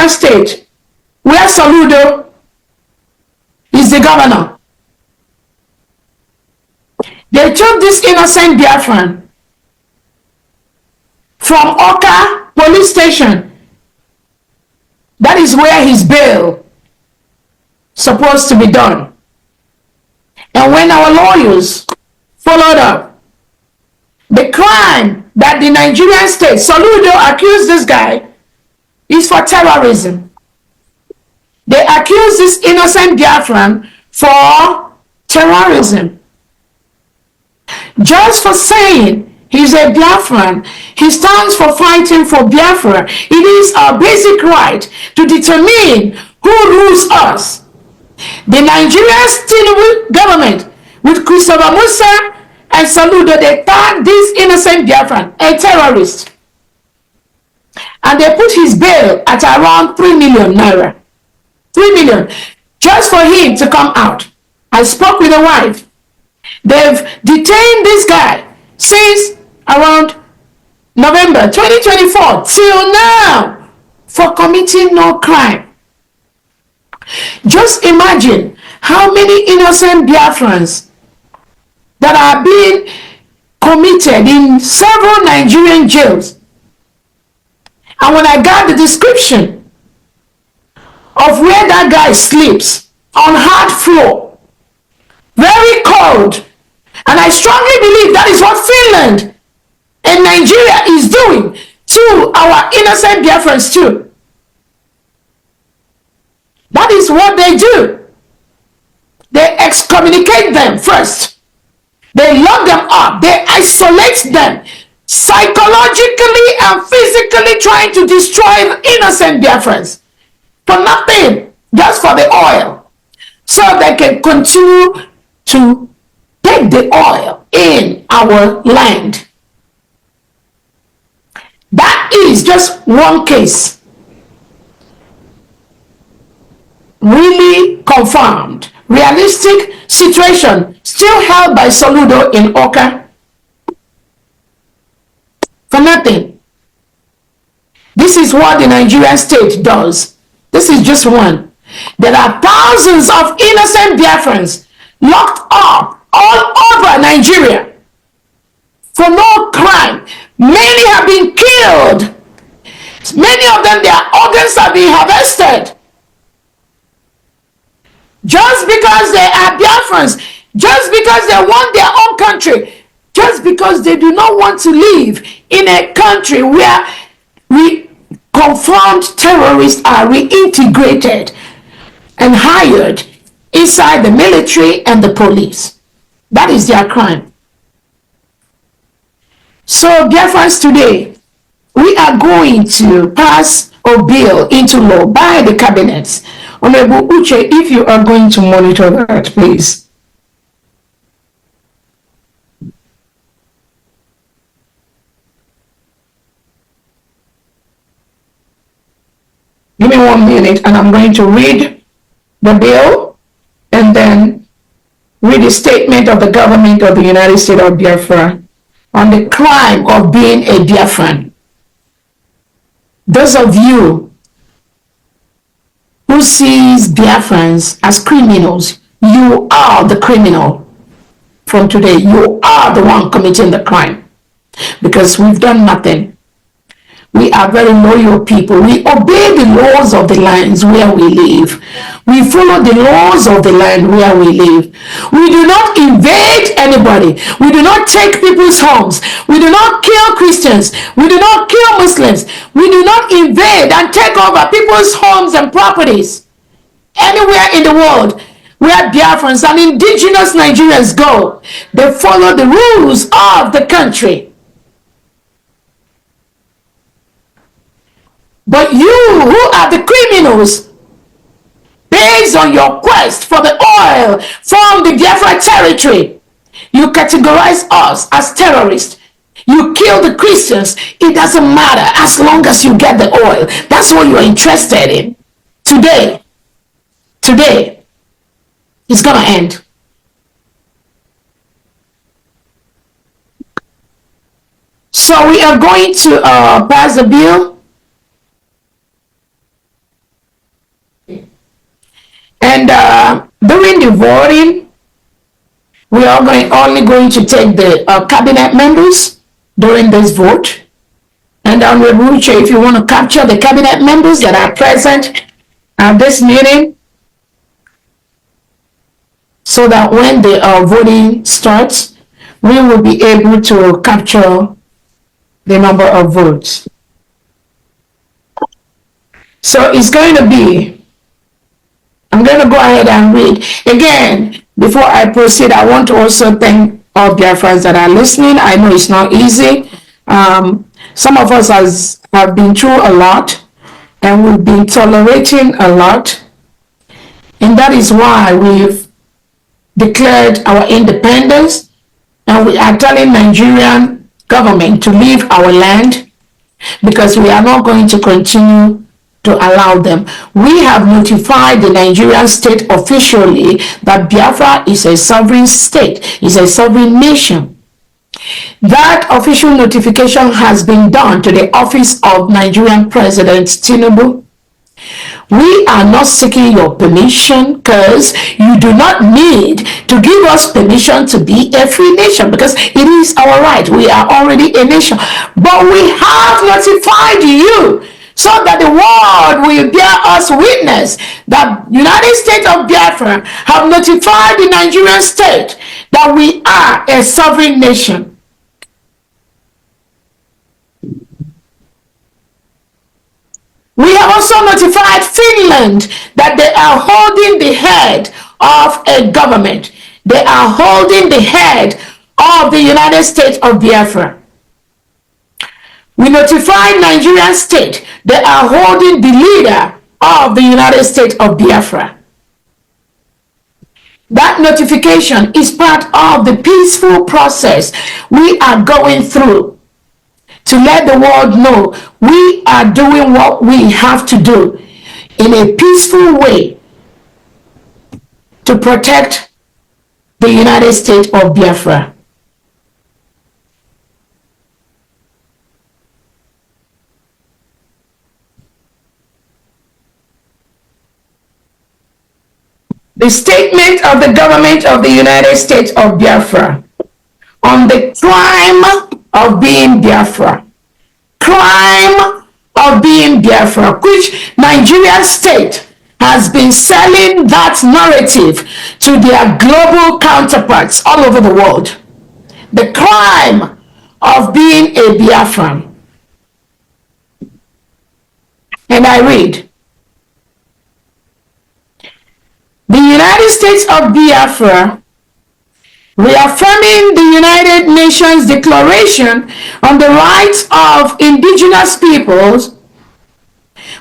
state, where Soludo is the governor. They took this innocent Biafran from Oka police station. That is where his bail. supposed to be done. And when our lawyers followed up, the crime that the Nigerian state, Soludo, accused this guy is for terrorism. They accuse this innocent Biafran for terrorism. Just for saying he's a Biafran, he stands for fighting for Biafra. It is our basic right to determine who rules us. The Nigerian government with Christopher Musa and Soludo, they tagged this innocent Biafran a terrorist. And they put his bail at around 3 million naira. 3 million. Just for him to come out. I spoke with the wife. They've detained this guy since around November 2024 till now for committing no crime. Just imagine how many innocent Biafrans that are being committed in several Nigerian jails. And when I got the description of where that guy sleeps, on hard floor, very cold, and I strongly believe that is what Finland and Nigeria is doing to our innocent Biafrans too. That is what they do. They excommunicate them first. They lock them up. They isolate them, psychologically and physically trying to destroy innocent Biafrans for nothing, just for the oil, so they can continue to take the oil in our land. That is just one case. Really confirmed, realistic situation still held by Soludo in Oka for nothing. This is what the Nigerian state does. This is just one. There are thousands of innocent Biafrans locked up all over Nigeria for no crime. Many have been killed. Many of them, their organs have been harvested. Just because they are Biafrans, just because they want their own country, just because they do not want to live in a country where confirmed terrorists are reintegrated and hired inside the military and the police. That is their crime. So Biafrans today, we are going to pass a bill into law by the cabinets. Honorable Uche, if you are going to monitor that, please. Give me 1 minute and I'm going to read the bill and then read the statement of the government of the United States of Biafra on the crime of being a Biafran. Those of you who sees Biafrans as criminals, you are the criminal from today. You are the one committing the crime because we've done nothing. We are very loyal people. We obey the laws of the lands where we live. We follow the laws of the land where we live. We do not invade anybody. We do not take people's homes. We do not kill Christians. We do not kill Muslims. We do not invade and take over people's homes and properties. Anywhere in the world where Biafrans and indigenous Nigerians go, they follow the rules of the country. But you who are the criminals, based on your quest for the oil from the Biafra territory, you categorize us as terrorists. You kill the Christians. It doesn't matter as long as you get the oil. That's what you're interested in. Today, it's going to end. So we are going to pass the bill. And during the voting, we are only going to take the cabinet members during this vote. And Honorable Uche, if you want to capture the cabinet members that are present at this meeting, so that when the voting starts, we will be able to capture the number of votes. So it's going to be, I'm going to go ahead and read. Again, before I proceed, I want to also thank all Biafrans that are listening. I know it's not easy. Some of us have been through a lot, and we've been tolerating a lot. And that is why we've declared our independence, and we are telling Nigerian government to leave our land, because we are not going to continue to allow them. We have notified the Nigerian state officially that Biafra is a sovereign state, is a sovereign nation. That official notification has been done to the office of Nigerian President Tinubu. We are not seeking your permission, because you do not need to give us permission to be a free nation, because it is our right. We are already a nation. But we have notified you so that the world will bear us witness that United States of Biafra have notified the Nigerian state that we are a sovereign nation. We have also notified Finland that they are holding the head of a government. They are holding the head of the United States of Biafra. We notified Nigerian state they are holding the leader of the United States of Biafra. That notification is part of the peaceful process we are going through to let the world know we are doing what we have to do in a peaceful way to protect the United States of Biafra. The statement of the government of the United States of Biafra on the crime of being Biafra. Crime of being Biafra, which Nigerian state has been selling that narrative to their global counterparts all over the world. The crime of being a Biafran. And I read, the United States of Biafra, reaffirming the United Nations Declaration on the Rights of Indigenous Peoples,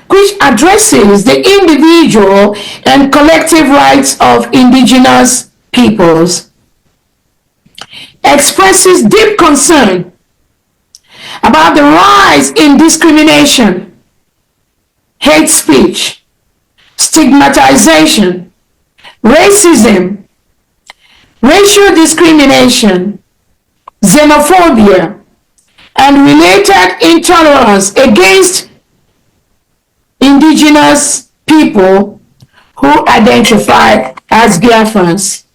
which addresses the individual and collective rights of indigenous peoples, expresses deep concern about the rise in discrimination, hate speech, stigmatization, racism, racial discrimination, xenophobia, and related intolerance against indigenous people who identify as Biafrans.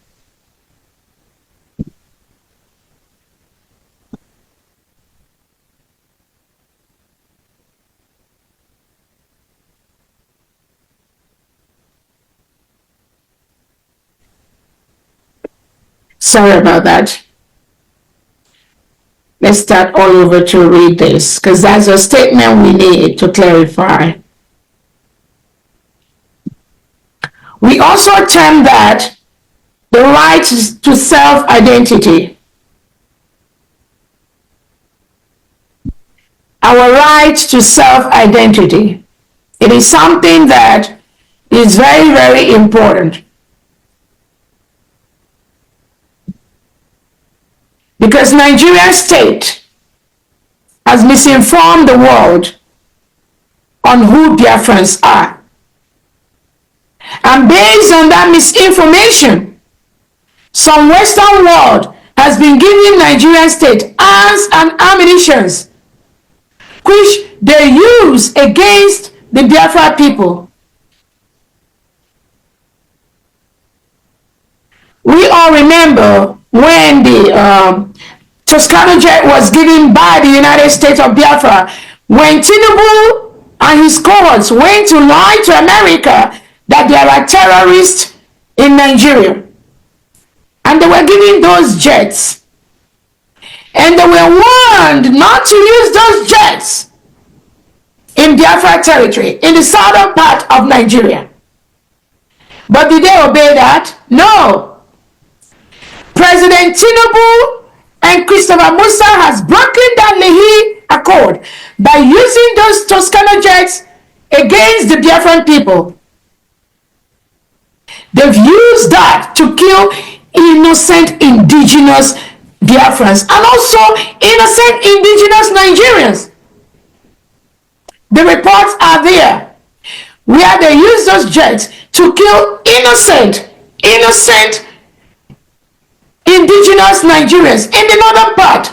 Sorry about that. Let's start all over to read this, because that's a statement we need to clarify. We also term that the right to self-identity. Our right to self-identity. It is something that is very, very important. Because Nigerian state has misinformed the world on who Biafrans are. And based on that misinformation, some Western world has been giving Nigerian state arms and ammunition which they use against the Biafra people. We all remember when the Toscano jet was given by the United States of Biafra, when Tinubu and his cohorts went to lie to America that there are terrorists in Nigeria. And they were given those jets. And they were warned not to use those jets in Biafra territory, in the southern part of Nigeria. But did they obey that? No. President Tinubu and Christopher Musa has broken that Lehi Accord by using those Toscano jets against the Biafran people. They've used that to kill innocent indigenous Biafrans and also innocent indigenous Nigerians. The reports are there where they use those jets to kill innocent indigenous Nigerians in the northern part.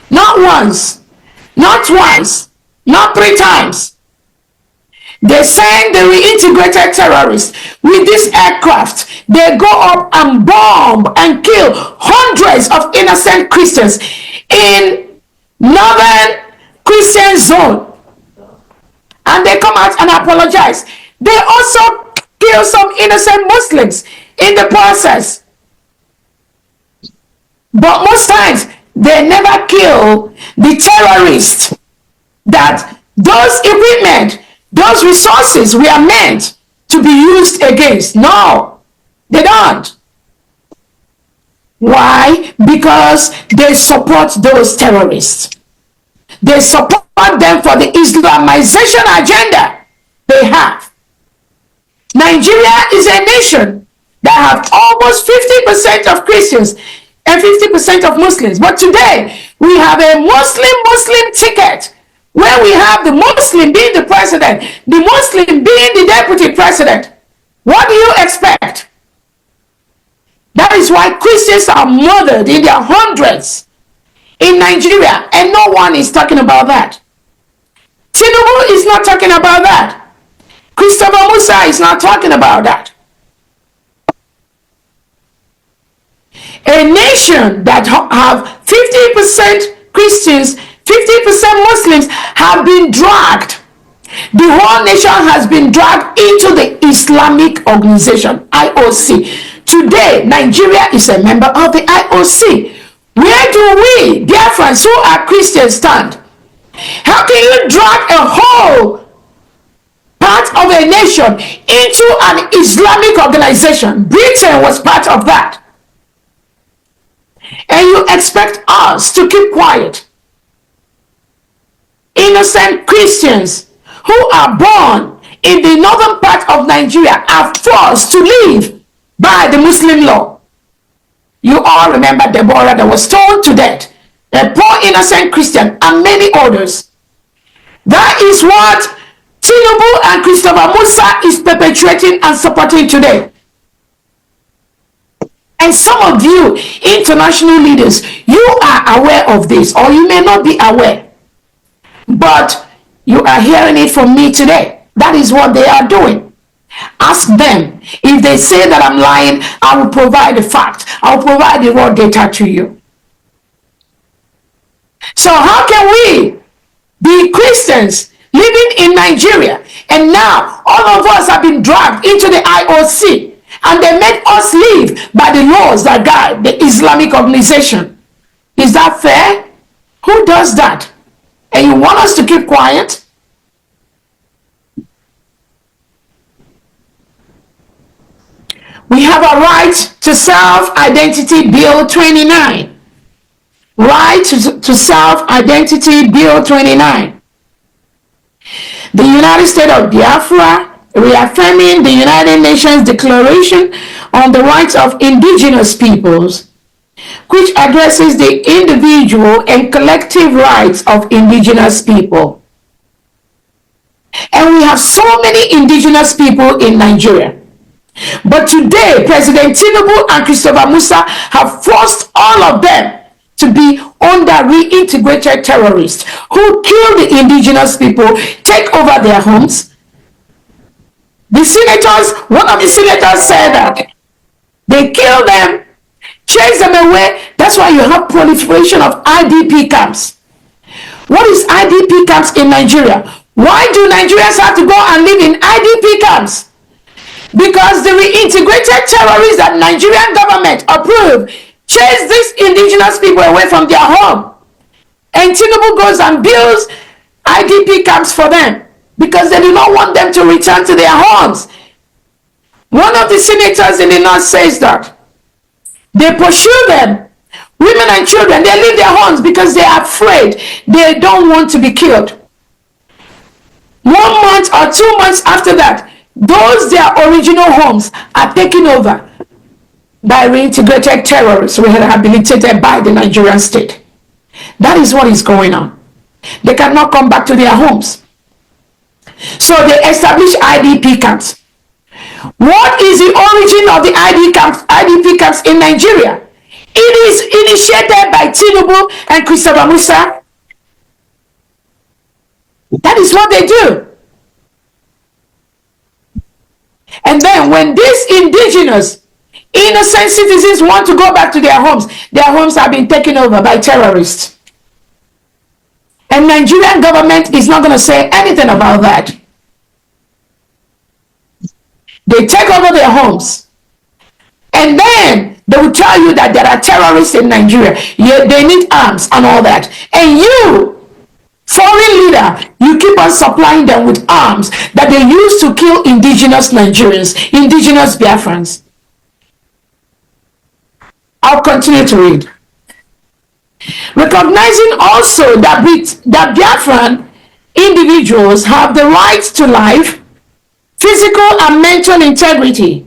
Not once, not twice, not 3 times. They send the reintegrated terrorists with this aircraft. They go up and bomb and kill hundreds of innocent Christians in northern Christian zone. And they come out and apologize. They also kill some innocent Muslims in the process. But most times, they never kill the terrorists that those equipment, those resources were meant to be used against. No, they don't. Why? Because they support those terrorists. They support them for the Islamization agenda they have. Nigeria is a nation that have almost 50% of Christians and 50% of Muslims. But today, we have a Muslim ticket where we have the Muslim being the president, the Muslim being the deputy president. What do you expect? That is why Christians are murdered in their hundreds in Nigeria, and no one is talking about that. Tinubu is not talking about that. Christopher Musa is not talking about that. A nation that have 50% Christians, 50% Muslims have been dragged. The whole nation has been dragged into the Islamic organization, IOC. Today, Nigeria is a member of the IOC. Where do we, Biafrans who are Christians, stand? How can you drag a whole part of a nation into an Islamic organization? Britain was part of that. And you expect us to keep quiet? Innocent Christians who are born in the northern part of Nigeria are forced to live by the Muslim law. You all remember Deborah that was stoned to death, a poor innocent Christian, and many others. That is what Tinubu and Christopher Musa is perpetuating and supporting today. And some of you international leaders, you are aware of this, or you may not be aware, but you are hearing it from me today. That is what they are doing. Ask them. If they say that I'm lying, I will provide the fact. I will provide the raw data to you. So how can we be Christians living in Nigeria, and now all of us have been dragged into the IOC, and they made us live by the laws that guide the Islamic organization? Is that fair? Who does that? And you want us to keep quiet? We have a right to self-identity bill 29. Right to self-identity bill 29. The United States of Biafra, reaffirming the United Nations Declaration on the Rights of Indigenous Peoples, which addresses the individual and collective rights of indigenous people. And we have so many indigenous people in Nigeria. But today, President Tinubu and Christopher Musa have forced all of them to be under reintegrated terrorists who kill the indigenous people, take over their homes. The senators, one of the senators said that they kill them, chase them away. That's why you have proliferation of IDP camps. What is IDP camps in Nigeria? Why do Nigerians have to go and live in IDP camps? because the reintegrated terrorists that Nigerian government approved chase these indigenous people away from their home. And Tinubu goes and builds IDP camps for them because they do not want them to return to their homes. One of the senators in the north says that they pursue them, women and children, they leave their homes because they are afraid. They don't want to be killed. 1 month or 2 months after that, those their original homes are taken over by reintegrated terrorists rehabilitated by the Nigerian state. That is what is going on. They cannot come back to their homes. So they establish IDP camps. What is the origin of the IDP camps in Nigeria? It is initiated by Tinubu and Christopher Musa. That is what they do. And then when these indigenous, innocent citizens want to go back to their homes have been taken over by terrorists. And Nigerian government is not going to say anything about that. They take over their homes. And then they will tell you that there are terrorists in Nigeria. They need arms and all that. And you, foreign leader, you keep on supplying them with arms that they use to kill indigenous Nigerians, indigenous Biafrans. I'll continue to read. Recognizing also that Biafran individuals have the right to life, physical and mental integrity,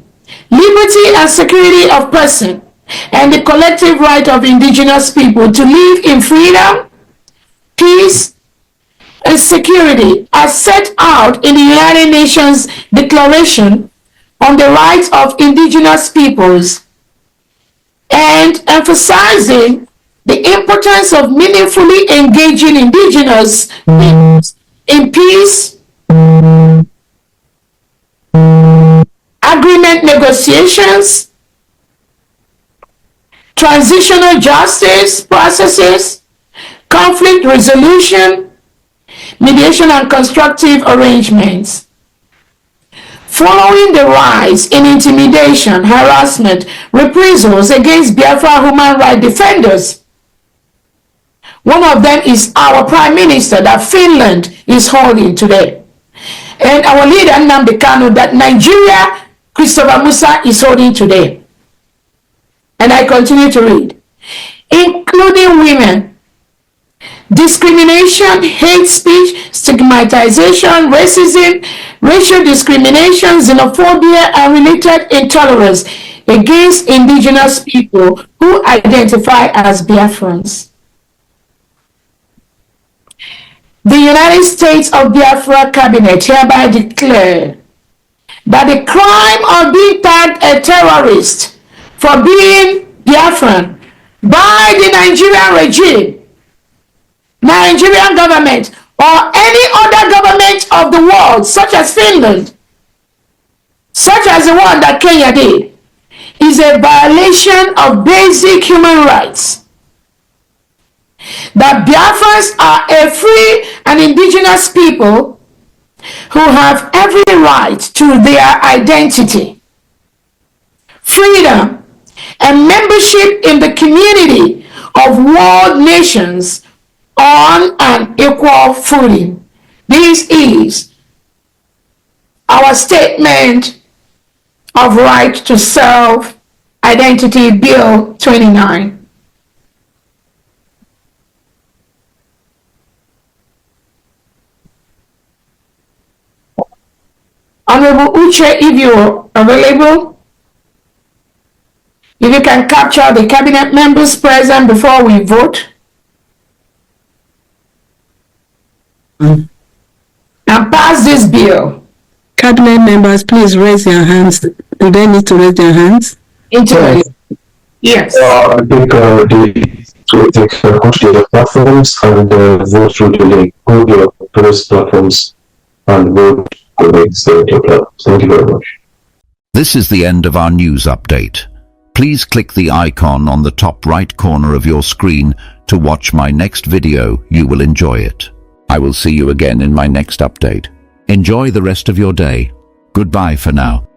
liberty and security of person, and the collective right of indigenous people to live in freedom, peace, and security as set out in the United Nations Declaration on the Rights of Indigenous Peoples, and emphasizing the importance of meaningfully engaging indigenous peoples in peace, agreement negotiations, transitional justice processes, conflict resolution, mediation and constructive arrangements. Following the rise in intimidation, harassment, reprisals against Biafra human rights defenders, one of them is our Prime Minister that Finland is holding today. And our leader, Nnamdi Kanu, that Nigeria, Christopher Musa, is holding today. And I continue to read. Including women, discrimination, hate speech, stigmatization, racism, racial discrimination, xenophobia, and related intolerance against indigenous people who identify as Biafrans. The United States of Biafra Cabinet hereby declare that the crime of being tagged a terrorist for being Biafran by the Nigerian regime, Nigerian government, or any other government of the world, such as Finland, such as the one that Kenya did, is a violation of basic human rights. That Biafrans are a free and indigenous people who have every right to their identity, freedom, and membership in the community of world nations on an equal footing. This is our statement of right to self-identity, Bill 29. Honorable Uche, if you're available, if you can capture the cabinet members present before we vote. And pass this bill. Cabinet members, please raise your hands. Do they need to raise their hands? Yes. I think to take the platforms and vote through the link. Go to your press platforms and vote the links. Thank you very much. This is the end of our news update. Please click the icon on the top right corner of your screen to watch my next video. You will enjoy it. I will see you again in my next update. Enjoy the rest of your day. Goodbye for now.